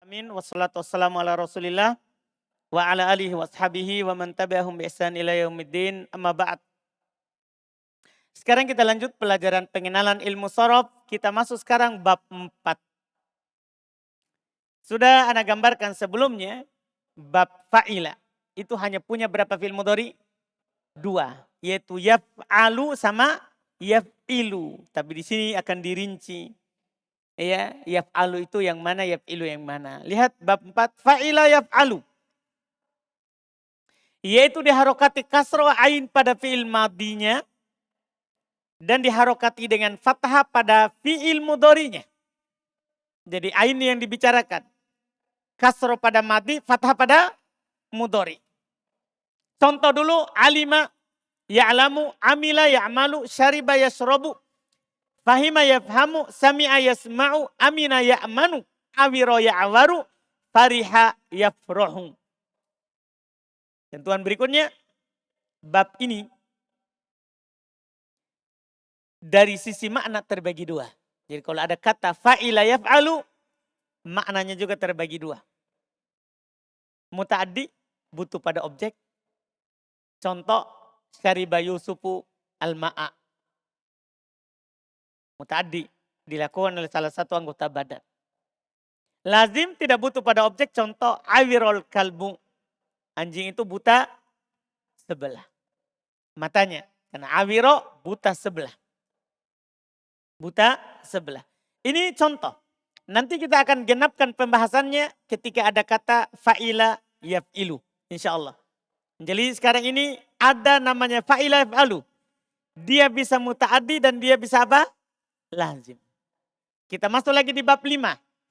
Amin wassalatu wassalamu ala Rasulillah wa ala alihi washabihi wa man tabi'ahum bi ihsan ila yaumiddin. Amma ba'd. Sekarang kita lanjut pelajaran pengenalan ilmu sorof. Kita masuk sekarang bab 4. Sudah ana gambarkan sebelumnya bab fa'ila. Itu hanya punya berapa fi'il mudhari? 2, yaitu yaf'alu sama yaf'ilu. Tapi di sini akan dirinci. Ya, yaf'alu itu yang mana, yaf'ilu yang mana. Lihat bab 4, fa'ila yaf'alu. Yaitu diharokati kasro ain pada fi'il madinya. Dan diharokati dengan fathah pada fi'il mudhari'nya. Jadi ain yang dibicarakan. Kasro pada madi, fathah pada mudhari'. Contoh dulu, alima ya'lamu, amila ya'malu, syariba yashrabu, fahima yafhamu, sami'a yasma'u, amina ya'manu, awiro ya'waru, fariha yafrohu. Tentuan berikutnya, bab ini dari sisi makna terbagi 2. Jadi kalau ada kata fa'ila yaf'alu, maknanya juga terbagi 2. Muta'addi butuh pada objek. Contoh, syariba Yusufu al-ma'a. Muta'addi dilakukan oleh salah satu anggota badan. Lazim tidak butuh pada objek. Contoh, awirol kalbu. Anjing itu buta sebelah matanya. Karena awiro buta sebelah. Buta sebelah. Ini contoh. Nanti kita akan genapkan pembahasannya ketika ada kata fa'ila yaf'ilu. Insya Allah. Jadi sekarang ini ada namanya fa'ila yaf'alu. Dia bisa muta'addi dan dia bisa apa? Lazim. Kita masuk lagi di bab 5.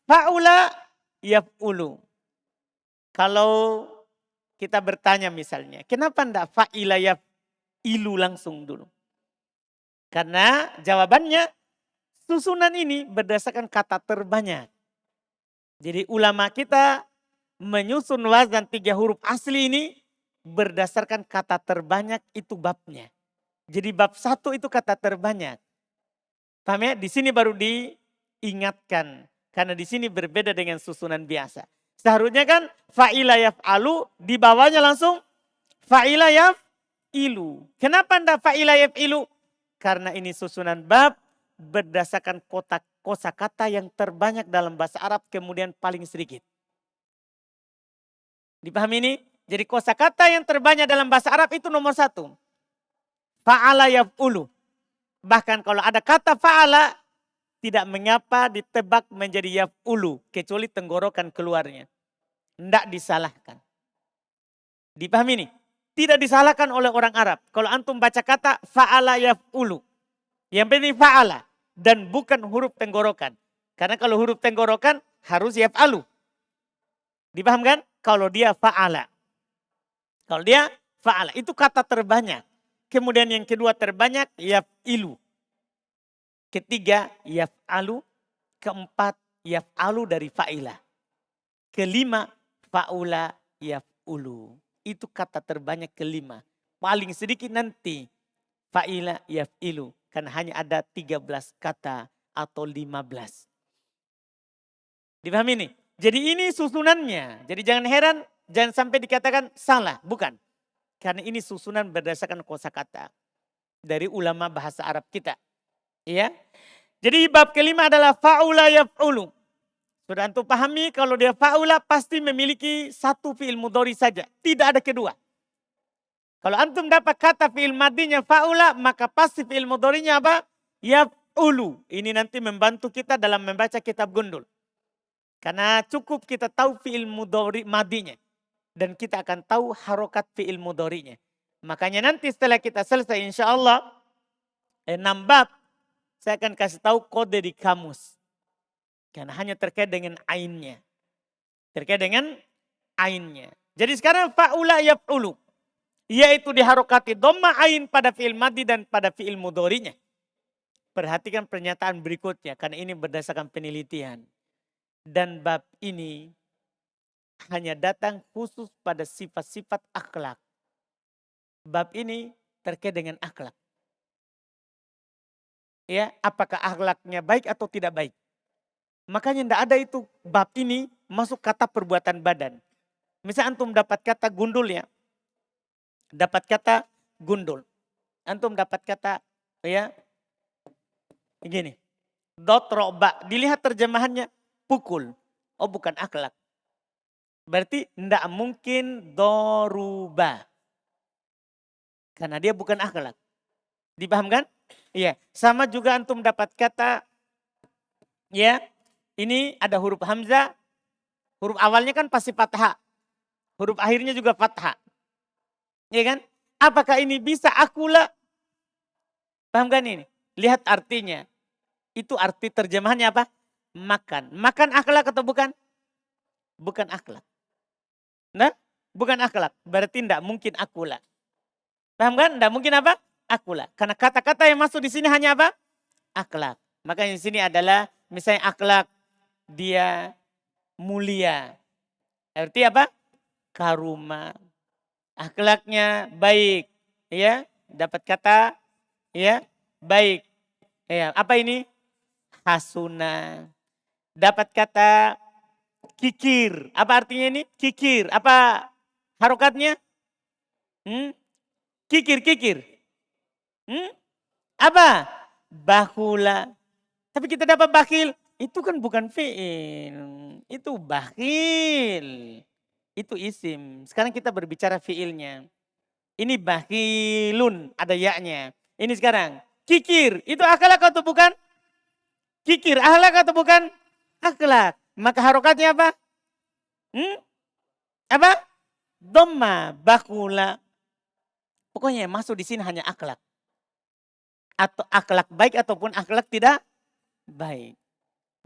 Fa'ula yaf'ulu. Kalau kita bertanya misalnya, kenapa enggak fa'ila yaf'ilu langsung dulu? Karena jawabannya susunan ini berdasarkan kata terbanyak. Jadi ulama kita menyusun wazan 3 huruf asli ini berdasarkan kata terbanyak itu babnya. Jadi bab 1 itu kata terbanyak. Paham ya? Di sini baru diingatkan. Karena di sini berbeda dengan susunan biasa. Seharusnya kan fa'ila yaf'alu, di bawahnya langsung fa'ila yaf'ilu. Kenapa enggak fa'ila yaf'ilu? Karena ini susunan bab berdasarkan kosakata yang terbanyak dalam bahasa Arab kemudian paling sedikit. Dipahami ini? Jadi kosakata yang terbanyak dalam bahasa Arab itu nomor 1. Fa'ala yaf'ulu. Bahkan kalau ada kata fa'ala, tidak mengapa ditebak menjadi yaf'ulu. Kecuali tenggorokan keluarnya. Tidak disalahkan. Dipahami ini? Tidak disalahkan oleh orang Arab. Kalau antum baca kata fa'ala yaf'ulu. Yang penting fa'ala. Dan bukan huruf tenggorokan. Karena kalau huruf tenggorokan harus yaf'alu. Dipahamkan? Kalau dia fa'ala. Kalau dia fa'ala, itu kata terbanyak. Kemudian yang kedua terbanyak, yaf'ilu. Ketiga, yaf'alu. Keempat, yaf'alu dari fa'ila. Kelima, fa'ula yaf'ulu. Itu kata terbanyak kelima. Paling sedikit nanti, fa'ila yaf'ilu. Karena hanya ada 13 kata atau 15. Dipahami ini? Jadi ini susunannya. Jadi jangan heran. Jangan sampai dikatakan salah, bukan. Karena ini susunan berdasarkan kosakata dari ulama bahasa Arab kita. Ya. Jadi bab kelima adalah fa'ula yaf'ulu. Sudah antum pahami kalau dia fa'ula pasti memiliki satu fi'il mudhari saja. Tidak ada kedua. Kalau antum dapat kata fi'il madinya fa'ula maka pasti fi'il mudharinya apa? Yaf'ulu. Ini nanti membantu kita dalam membaca kitab Gundul. Karena cukup kita tahu fi'il mudhari madinya. Dan kita akan tahu harokat fi'il mudhari'nya. Makanya nanti setelah kita selesai insya Allah 6 bab saya akan kasih tahu kode di kamus. Karena hanya terkait dengan ainnya. Terkait dengan ainnya. Jadi sekarang fa'ula yaf'ulu. Yaitu diharokati dhamma ain pada fi'il madi dan pada fi'il mudhari'nya. Perhatikan pernyataan berikutnya. Karena ini berdasarkan penelitian. Dan bab ini hanya datang khusus pada sifat-sifat akhlak. Bab ini terkait dengan akhlak. Ya, apakah akhlaknya baik atau tidak baik. Makanya tidak ada itu bab ini masuk kata perbuatan badan. Misal antum dapat kata gundul ya. Dapat kata gundul. Antum dapat kata ya begini. Dotroba. Dilihat terjemahannya pukul. Oh bukan akhlak. Berarti tidak mungkin doruba. Karena dia bukan akhlak. Dipahamkan? Iya. Sama juga antum dapat kata ya. Ini ada huruf hamzah. Huruf awalnya kan pasti fathah. Huruf akhirnya juga fathah. Ya kan? Apakah ini bisa akula? Paham kan ini? Lihat artinya. Itu arti terjemahannya apa? Makan. Makan akhlak atau bukan? Bukan akhlak. Nah, bukan akhlak. Berarti tidak mungkin akula. Paham kan? Tidak mungkin apa? Akula. Karena kata-kata yang masuk di sini hanya apa? Akhlak. Maka di sini adalah misalnya akhlak dia mulia. Arti apa? Karuma. Akhlaknya baik. Ya, dapat kata ya, baik. Ya, apa ini? Hasuna. Dapat kata kikir. Apa artinya ini? Kikir. Apa harokatnya? Kikir. Apa? Bahula. Tapi kita dapat bakhil. Itu kan bukan fi'il. Itu bakhil. Itu isim. Sekarang kita berbicara fi'ilnya. Ini bakhilun. Ada ya-nya. Ini sekarang. Kikir. Itu akhlak atau bukan? Kikir. Akhlak atau bukan? Akhlak. Maka harokatnya apa? Apa? Dhamma. Bakhula. Pokoknya yang masuk di sini hanya akhlak. Atau akhlak baik ataupun akhlak tidak baik.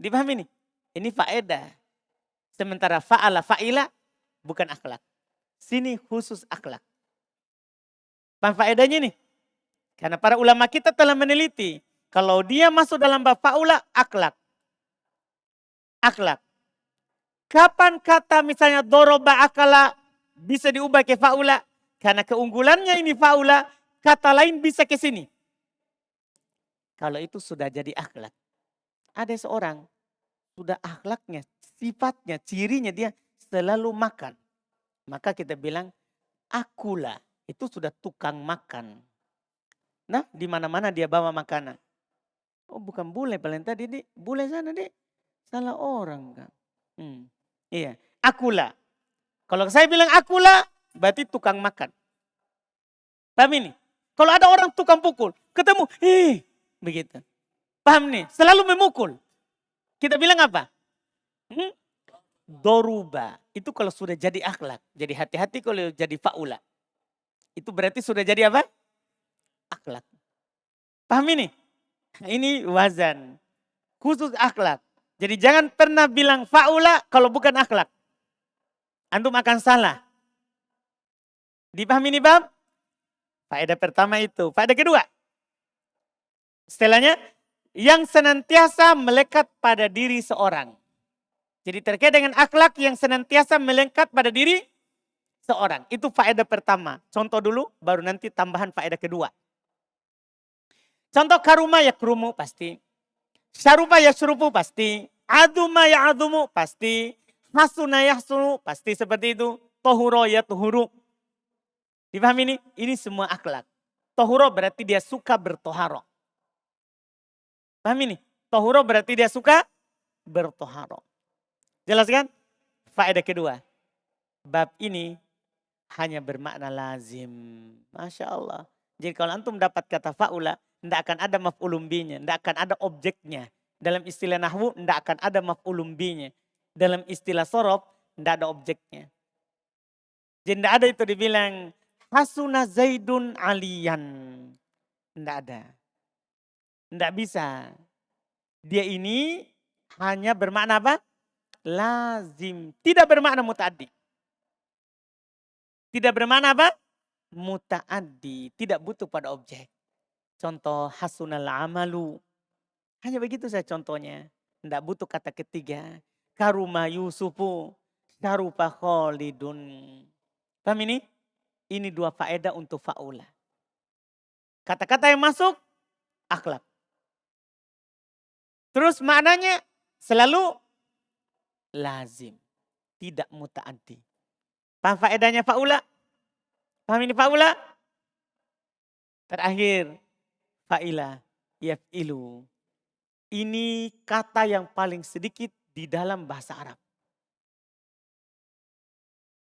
Dipahami nih? Ini faedah. Sementara fa'ala fa'ila bukan akhlak. Sini khusus akhlak. Paham faedahnya nih? Karena para ulama kita telah meneliti. Kalau dia masuk dalam bab fa'ula, akhlak. Akhlak. Kapan kata misalnya doroba akala bisa diubah ke fa'ula? Karena keunggulannya ini fa'ula, kata lain bisa ke sini. Kalau itu sudah jadi akhlak. Ada seorang, sudah akhlaknya, sifatnya, cirinya dia selalu makan. Maka kita bilang, akula, itu sudah tukang makan. Nah, di mana-mana dia bawa makanan. Oh bukan bule paling tadi, Dik. Bule sana, Dik. Salah orang kan. Iya, akula. Kalau saya bilang akula, berarti tukang makan. Paham ini? Kalau ada orang tukang pukul, ketemu, begitu. Paham nih? Selalu memukul. Kita bilang apa? Doruba. Itu kalau sudah jadi akhlak. Jadi hati-hati kalau jadi faula. Itu berarti sudah jadi apa? Akhlak. Paham ini? Ini wazan. Khusus akhlak. Jadi jangan pernah bilang faula kalau bukan akhlak. Antum akan salah. Dipahami ini bab? Faedah pertama itu. Faedah kedua. Setelahnya, yang senantiasa melekat pada diri seorang. Jadi terkait dengan akhlak yang senantiasa melekat pada diri seorang. Itu faedah pertama. Contoh dulu, baru nanti tambahan faedah kedua. Contoh karuma ya kerumu pasti. Syarupa ya syurupu pasti. Aduma ya adumu pasti. Hasuna ya hasunu pasti seperti itu. Tohuro ya tuhuru. Dipahami ini? Ini semua akhlak. Tohuro berarti dia suka bertoharo. Paham ini? Tohuro berarti dia suka bertoharo. Jelas kan? Faedah kedua. Bab ini hanya bermakna lazim. Masya Allah. Jadi kalau antum dapat kata fa'ula, tidak akan ada maf'ulun binya, tidak akan ada objeknya. Dalam istilah nahwu, tidak akan ada maf'ulun binya. Dalam istilah sorof, tidak ada objeknya. Jadi tidak ada itu dibilang, hasuna zaidun aliyan. Tidak ada. Tidak bisa. Dia ini hanya bermakna apa? Lazim. Tidak bermakna muta'addi. Tidak bermakna apa? Muta'addi. Tidak butuh pada objek. Contoh hasunal amalu. Hanya begitu saja contohnya. Tidak butuh kata ketiga. Karuma Yusufu. Karupa Khalidun. Paham ini? Ini dua faedah untuk fa'ula. Kata-kata yang masuk, akhlak. Terus maknanya selalu lazim. tidak muta'addi. Paham faedahnya fa'ula? Paham ini fa'ula? Terakhir, fa'ila yaf'ilu. Ini kata yang paling sedikit di dalam bahasa Arab.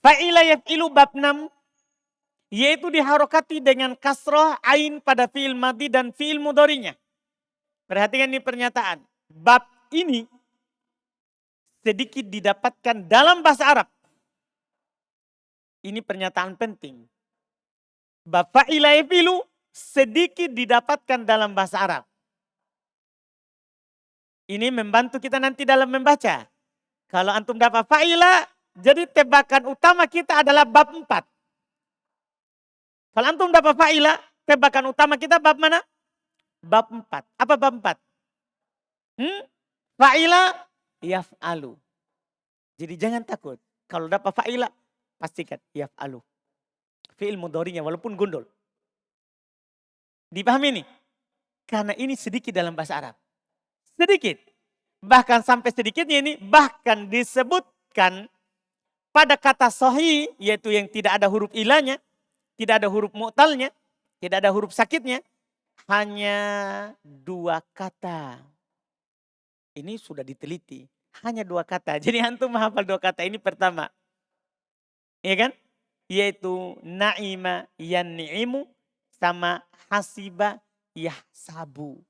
Fa'ila yaf'ilu bab 6, yaitu diharokati dengan kasroh ain pada fi'il madhi dan fi'il mudhari'nya. Perhatikan ini pernyataan. Bab ini sedikit didapatkan dalam bahasa Arab. Ini pernyataan penting. Bab fa'ila yaf'ilu sedikit didapatkan dalam bahasa Arab. Ini membantu kita nanti dalam membaca. Kalau antum dapat fa'ila, jadi tebakan utama kita adalah bab 4. Kalau antum dapat fa'ila, tebakan utama kita bab mana? Bab 4. Apa bab 4? Fa'ila yaf'alu. Jadi jangan takut. Kalau dapat fa'ila, pastikan yaf'alu. Fi'il mudhari'nya walaupun gundul. Dipahami ini? Karena ini sedikit dalam bahasa Arab. Sedikit. Bahkan sampai sedikitnya ini bahkan disebutkan pada kata sahih, yaitu yang tidak ada huruf ilahnya, tidak ada huruf mu'talnya, tidak ada huruf sakitnya, hanya 2 kata. Ini sudah diteliti, hanya 2 kata. Jadi antum menghafal 2 kata ini pertama. Iya kan? Yaitu na'ima yan'imu sama hasiba yahsibu.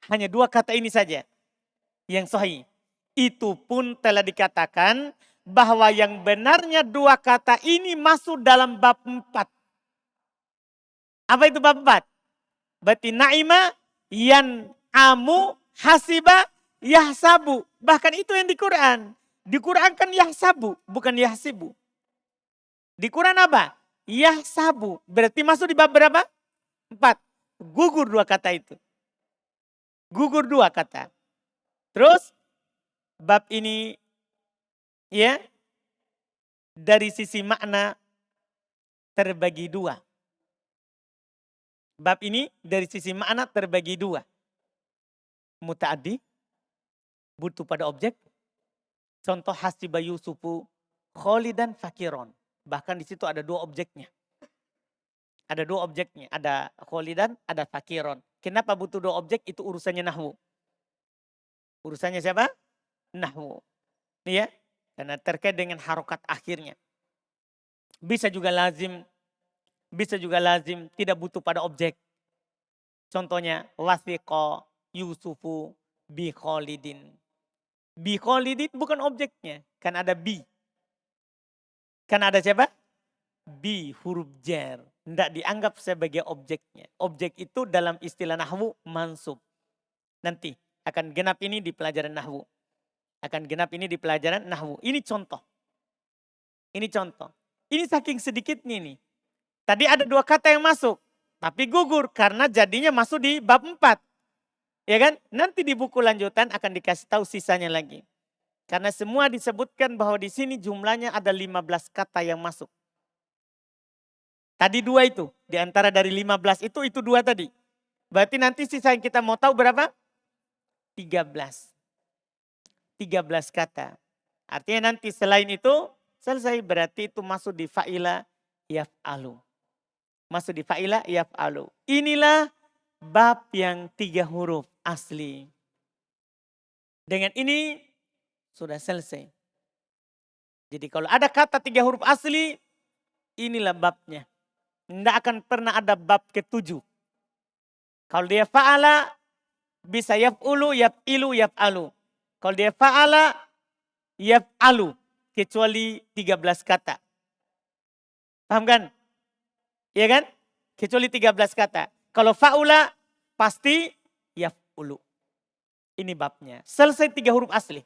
Hanya 2 kata ini saja yang sahih. Itu pun telah dikatakan bahwa yang benarnya 2 kata ini masuk dalam bab 4. Apa itu bab 4? Berarti na'ima yan'amu hasiba yahsabu. Bahkan itu yang di Quran. Di Quran kan yahsabu, bukan yahsibu. Di Quran apa? Yahsabu. Berarti masuk di bab berapa? 4. Gugur 2 kata itu. Gugur 2 kata. Terus bab ini ya dari sisi makna terbagi 2. Bab ini dari sisi makna terbagi 2. Muta'addi, butuh pada objek. Contoh hasiba Yusufu kholidan fakiron. Bahkan di situ ada 2 objeknya. Ada 2 objeknya. Ada kholidan, ada fakiron. Kenapa butuh 2 objek? Itu urusannya nahwu. Urusannya siapa? Nahwu. Iya. Karena terkait dengan harokat akhirnya. Bisa juga lazim tidak butuh pada objek. Contohnya wasiqa Yusufu bi kholidin. Bi kholidin bukan objeknya. Kan ada bi. Kan ada siapa? Bi huruf jar. Tidak dianggap sebagai objeknya. Objek itu dalam istilah nahwu mansub. Nanti akan genap ini di pelajaran nahwu. Ini contoh. Ini saking sedikitnya nih. Tadi ada 2 kata yang masuk. Tapi gugur karena jadinya masuk di bab 4. Ya kan? Nanti di buku lanjutan akan dikasih tahu sisanya lagi. Karena semua disebutkan bahwa di sini jumlahnya ada 15 kata yang masuk. Tadi 2 itu. Di antara dari 15 itu 2 tadi. Berarti nanti sisa yang kita mau tahu berapa? 13 kata. Artinya nanti selain itu selesai. Berarti itu masuk di fa'ila yaf'alu. Inilah bab yang 3 huruf asli. Dengan ini sudah selesai. Jadi kalau ada kata 3 huruf asli, inilah babnya. Tidak akan pernah ada bab ke-7. Kalau dia fa'ala, bisa yaf'ulu, yaf'ilu, yaf'alu. Kalau dia fa'ala, yaf'alu. Kecuali 13 kata. Paham kan? Iya kan? Kecuali 13 kata. Kalau fa'ula, pasti yaf'ulu. Ini babnya. Selesai 3 huruf asli.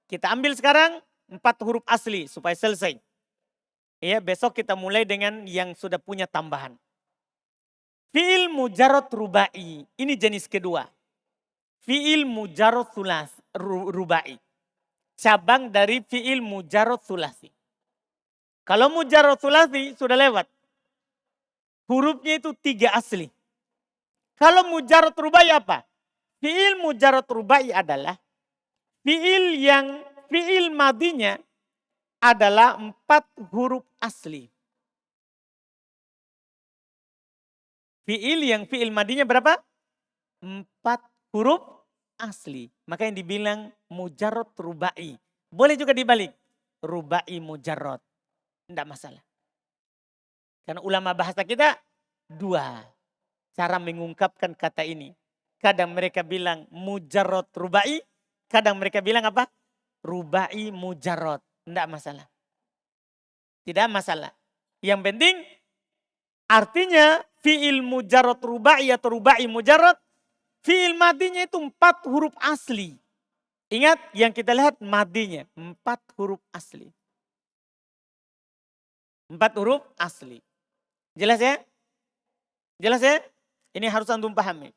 Kita ambil sekarang 4 huruf asli supaya selesai. Ya, besok kita mulai dengan yang sudah punya tambahan. Fi'il mujarrad rubai. Ini jenis kedua. Fi'il mujarrad rubai. Cabang dari fi'il mujarrad sulasi. Kalau mujarrad sulasi sudah lewat. Hurufnya itu 3 asli. Kalau mujarrad rubai apa? Fi'il mujarad rubai adalah fiil madinya adalah 4 huruf asli. Fiil madinya berapa? 4 huruf asli. Maka yang dibilang mujarad rubai. Boleh juga dibalik. Rubai mujarad. Tidak masalah. Karena ulama bahasa kita 2 cara mengungkapkan kata ini. Kadang mereka bilang mujarad rubai. Kadang mereka bilang apa? Rubai mujarad. Tidak masalah. Tidak masalah. Yang penting artinya fiil mujarad rubai atau rubai mujarad. Fiil madinya itu 4 huruf asli. Ingat yang kita lihat madinya 4 huruf asli. 4 huruf asli. Jelas ya? Jelas ya? Ini harus antum pahami.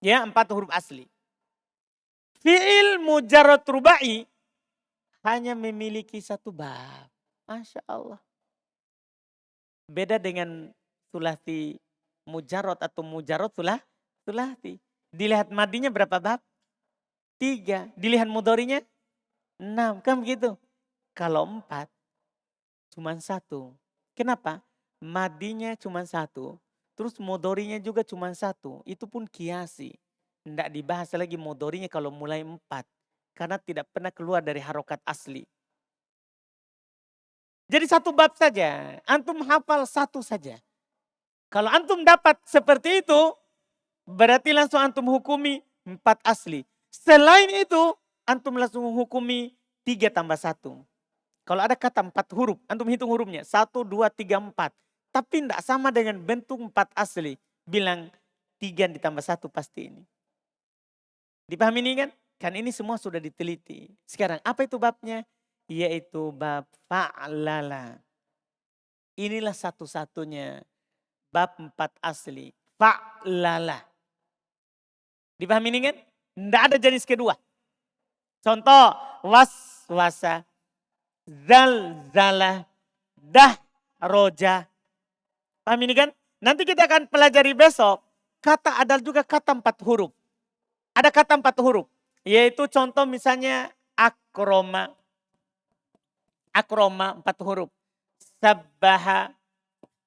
Ya, 4 huruf asli. Fiil mujarad rubai hanya memiliki 1 bab. Masya Allah. Beda dengan sulasi mujarad atau mujarad sulasi. Dilihat madinya berapa bab? 3. Dilihat mudhari'nya 6. Kan begitu? Kalau 4 cuma 1. Kenapa? Madinya cuma 1. Terus mudhari'nya juga cuma 1. Itu pun kiasi. Tidak dibahas lagi mudhari'nya kalau mulai 4. Karena tidak pernah keluar dari harokat asli. Jadi 1 bab saja. Antum hafal 1 saja. Kalau antum dapat seperti itu, berarti langsung antum hukumi 4 asli. Selain itu, antum langsung hukumi 3 tambah 1. Kalau ada kata 4 huruf, antum hitung hurufnya. 1, 2, 3, 4. Tapi tidak sama dengan bentuk 4 asli. Bilang 3 ditambah 1 pasti ini. Dipahami ini kan? Kan ini semua sudah diteliti. Sekarang apa itu babnya? Yaitu bab fa'lala. Inilah satu-satunya bab 4 asli. Fa'lala. Dipahami ini kan? Tidak ada jenis kedua. Contoh, waswasa, zalzala, dahroja. Paham ini kan? Nanti kita akan pelajari besok. Kata ada juga kata 4 huruf. Ada kata 4 huruf. Yaitu contoh misalnya akroma. Akroma 4 huruf. Sabbaha.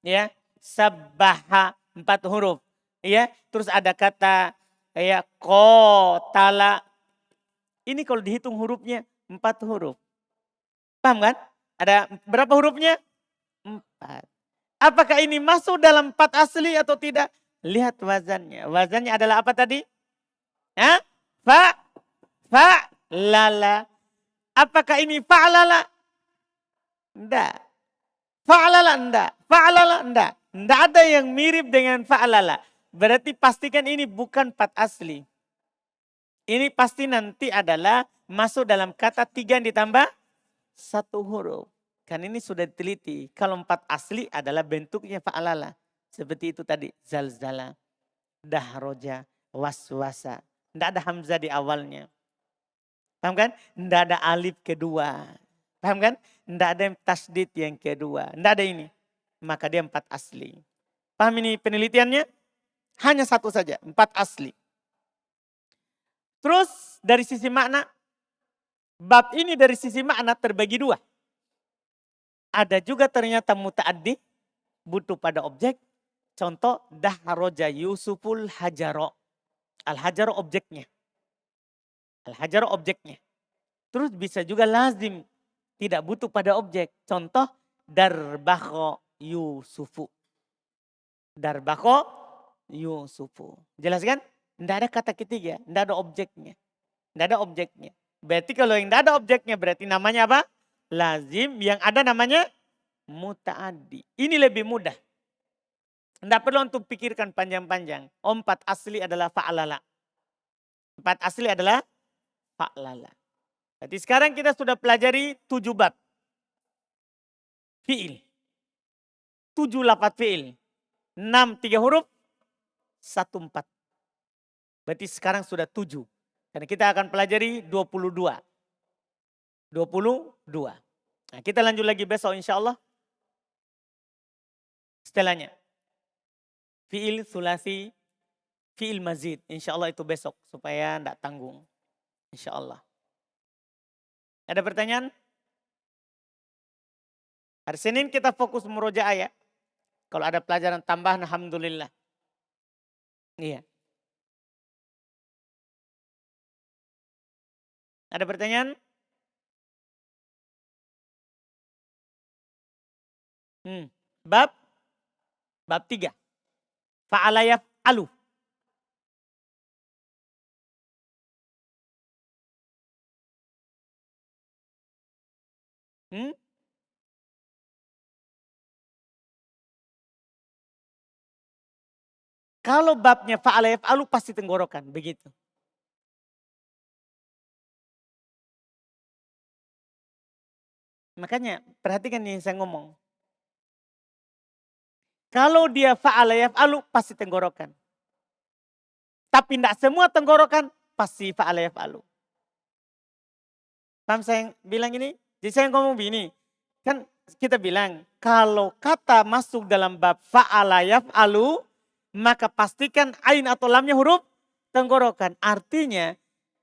Ya. Sabbaha 4 huruf. Ya. Terus ada kata ya qatala. Ini kalau dihitung hurufnya 4 huruf. Paham kan? Ada berapa hurufnya? 4. Apakah ini masuk dalam 4 asli atau tidak? Lihat wazannya. Wazannya adalah apa tadi? Hah? Lala. Apakah ini fa'lala? Enggak. Fa'lala enggak. Fa'lala enggak. Enggak ada yang mirip dengan fa'lala. Berarti pastikan ini bukan 4 asli. Ini pasti nanti adalah masuk dalam kata 3 ditambah 1 huruf. Kan ini sudah diteliti. Kalau 4 asli adalah bentuknya fa'lala. Seperti itu tadi. Zalzala, dahroja, waswasa. Tidak ada hamzah di awalnya. Paham kan? Tidak ada alif kedua. Paham kan? Tidak ada yang tasdid yang kedua. Tidak ada ini. Maka dia 4 asli. Paham ini penelitiannya? Hanya 1 saja. 4 asli. Terus dari sisi makna. Bab ini dari sisi makna terbagi 2. Ada juga ternyata muta'addi. Butuh pada objek. Contoh dahroja Yusuful hajaro. Al-hajaro objeknya. Al-hajaro objeknya. Terus bisa juga lazim. Tidak butuh pada objek. Contoh darbakho Yusufu. Darbakho Yusufu. Jelas kan? Tidak ada kata ketiga. Tidak ada objeknya. Tidak ada objeknya. Berarti kalau yang tidak ada objeknya berarti namanya apa? Lazim. Yang ada namanya muta'addi. Ini lebih mudah. Tidak perlu untuk pikirkan panjang-panjang. 4 asli adalah fa'lala. 4 asli adalah fa'lala. Berarti sekarang kita sudah pelajari 7 bab. Fi'il. 7 lafaz fi'il. 6 3 huruf. 1 4. Berarti sekarang sudah 7. Karena kita akan pelajari 22. 22. Nah, kita lanjut lagi besok insya Allah. Setelahnya. Fi'il sulasi, fi'il mazid. Insya Allah itu besok supaya tidak tanggung. Insya Allah. Ada pertanyaan? Hari Senin kita fokus murojaah ya. Kalau ada pelajaran tambahan, alhamdulillah. Iya. Ada pertanyaan? Bab 3. Fa'ala yaf'alu. Kalau babnya fa'ala yaf'alu pasti tenggorokan, begitu. Makanya perhatikan nih saya ngomong. Kalau dia fa'ala yaf'alu pasti tenggorokan. Tapi tidak semua tenggorokan pasti fa'ala yaf'alu. Paham saya bilang ini? Jadi saya ngomong begini. Kan kita bilang kalau kata masuk dalam bab fa'ala yaf'alu maka pastikan ain atau lamnya huruf tenggorokan. Artinya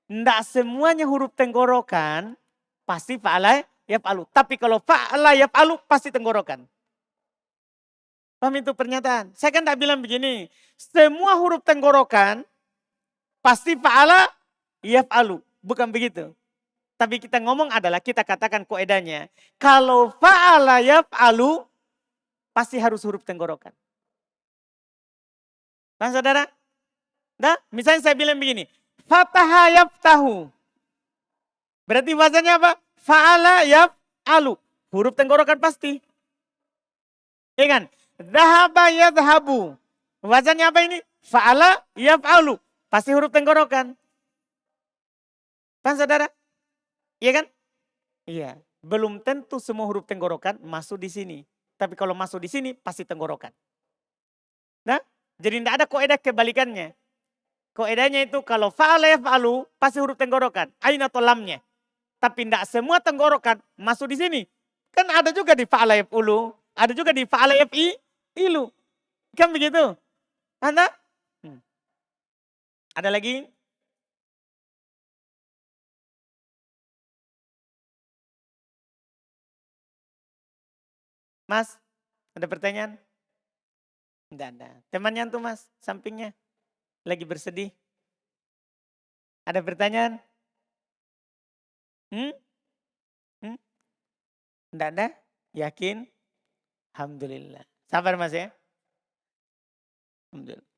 tidak semuanya huruf tenggorokan pasti fa'ala yaf'alu. Tapi kalau fa'ala yaf'alu pasti tenggorokan. Paham itu pernyataan? Saya kan tidak bilang begini. Semua huruf tenggorokan pasti fa'ala yaf'alu. Bukan begitu. Tapi kita ngomong adalah kita katakan koedanya. Kalau fa'ala yaf'alu pasti harus huruf tenggorokan. Paham saudara? Nah, misalnya saya bilang begini. Fataha yaftahu. Berarti wazannya apa? Fa'ala yaf'alu. Huruf tenggorokan pasti. Iya kan? Dhahaba yadhabu. Wazannya apa ini? Fa'ala yaf'alu. Pasti huruf tenggorokan. Paham saudara? Iya kan? Iya. Belum tentu semua huruf tenggorokan masuk di sini. Tapi kalau masuk di sini pasti tenggorokan. Nah, jadi tidak ada koedah kebalikannya. Koedahnya itu kalau fa'ala yaf'alu pasti huruf tenggorokan. Ain atau lamnya. Tapi tidak semua tenggorokan masuk di sini. Kan ada juga di fa'ala yaf'ulu. Ada juga di fa'ala yaf'ilu. Kan begitu? Anda? Ada lagi? Mas, ada pertanyaan? Tidak ada. Temannya tuh mas, sampingnya. Lagi bersedih. Ada pertanyaan? Tidak ada? Yakin? Alhamdulillah. Sabar mas ya. Alhamdulillah.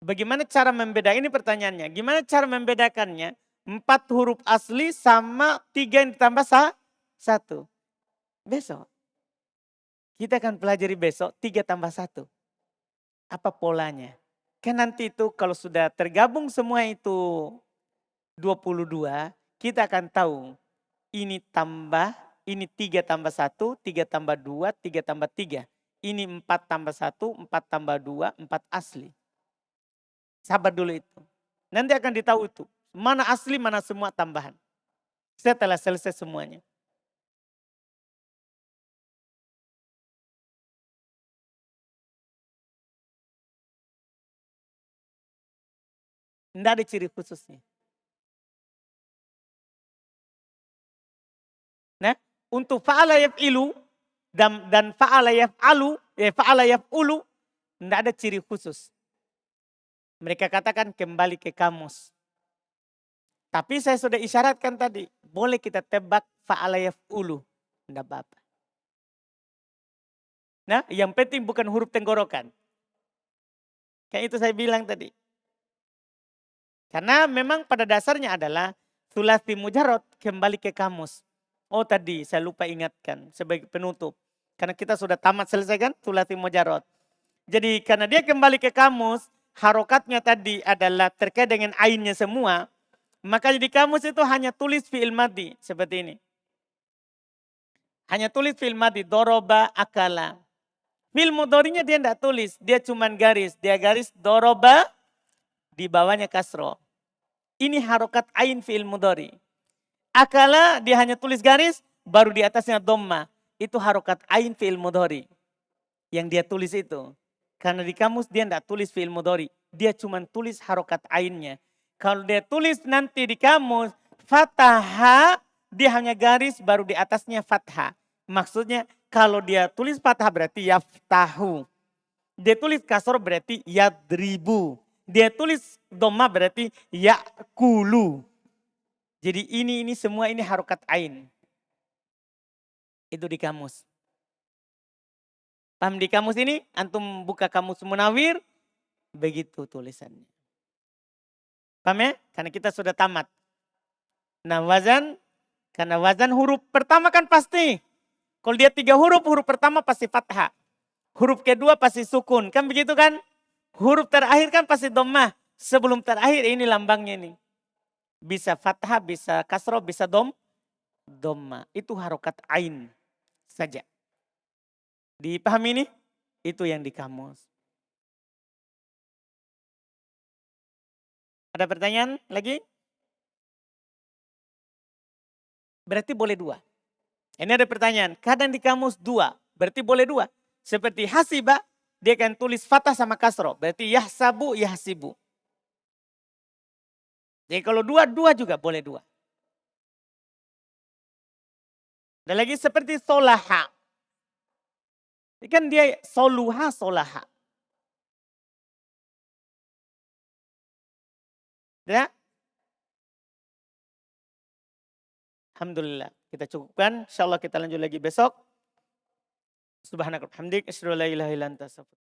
Bagaimana cara membedakan? Ini pertanyaannya. Gimana cara membedakannya? 4 huruf asli sama 3 yang ditambah 1. Besok. Kita akan pelajari besok 3 tambah 1. Apa polanya? Kan nanti itu kalau sudah tergabung semua itu 22, kita akan tahu ini tambah, ini 3 tambah 1, 3 tambah 2, 3 tambah 3. Ini 4 tambah 1, 4 tambah 2, 4 asli. Sabar dulu itu. Nanti akan ditahu itu. Mana asli, mana semua tambahan. Setelah selesai semuanya. Tidak ada ciri khususnya. Nah, untuk fa'ala yaf'ilu dan fa'ala yaf'alu, fa'ala yaf'ulu, tidak ada ciri khusus. Mereka katakan kembali ke kamus. Tapi saya sudah isyaratkan tadi, boleh kita tebak fa'ala yaf'ulu. Tidak apa-apa. Nah, yang penting bukan huruf tenggorokan. Kayak itu saya bilang tadi. Karena memang pada dasarnya adalah sulasi mujarrad kembali ke kamus. Oh tadi saya lupa ingatkan sebagai penutup. Karena kita sudah tamat selesai kan sulasi mujarrad. Jadi karena dia kembali ke kamus, harokatnya tadi adalah terkait dengan ainnya semua. Maka di kamus itu hanya tulis fi'il madhi seperti ini. Hanya tulis fi'il madhi, doroba, akala. Fi'il mudhari'nya dia tidak tulis, dia cuman garis. Dia garis doroba, di bawahnya kasro. Ini harokat ain fi'il mudhari. Akala dia hanya tulis garis, baru di atasnya dhamma. Itu harokat ain fi'il mudhari. Yang dia tulis itu. Karena di kamus dia tidak tulis fi'il mudhari. Dia cuma tulis harokat ainnya. Kalau dia tulis nanti di kamus, fathah, dia hanya garis baru di atasnya fathah. Maksudnya kalau dia tulis fathah berarti yaftahu. Dia tulis kasor berarti yadribu. Dia tulis dhamma berarti yakulu. Jadi ini semua ini harokat ain. Itu di kamus. Paham di kamus ini? Antum buka kamus Munawir, begitu tulisannya. Paham ya? Karena kita sudah tamat. Nah wazan, karena wazan huruf pertama kan pasti. Kalau dia 3 huruf, huruf pertama pasti fathah. Huruf kedua pasti sukun, kan begitu kan? Huruf terakhir kan pasti dhammah. Sebelum terakhir ini lambangnya nih. Bisa fathah, bisa kasroh, bisa dhamma. Itu harokat ain saja. Dipahami ini? Itu yang di kamus. Ada pertanyaan lagi? Berarti boleh 2. Ini ada pertanyaan. Kadang di kamus 2. Berarti boleh 2. Seperti hasiba. Dia akan tulis fathah sama kasroh. Berarti yahsabu, yahsibu. Jadi kalau 2 juga boleh 2. Dan lagi seperti solaha. Ini kan dia soluha, solaha. Ya? Alhamdulillah. Kita cukupkan. InsyaAllah kita lanjut lagi besok. Subhanakallah hamdik. Asyhadu an la ilaha illa anta astaghfiruka.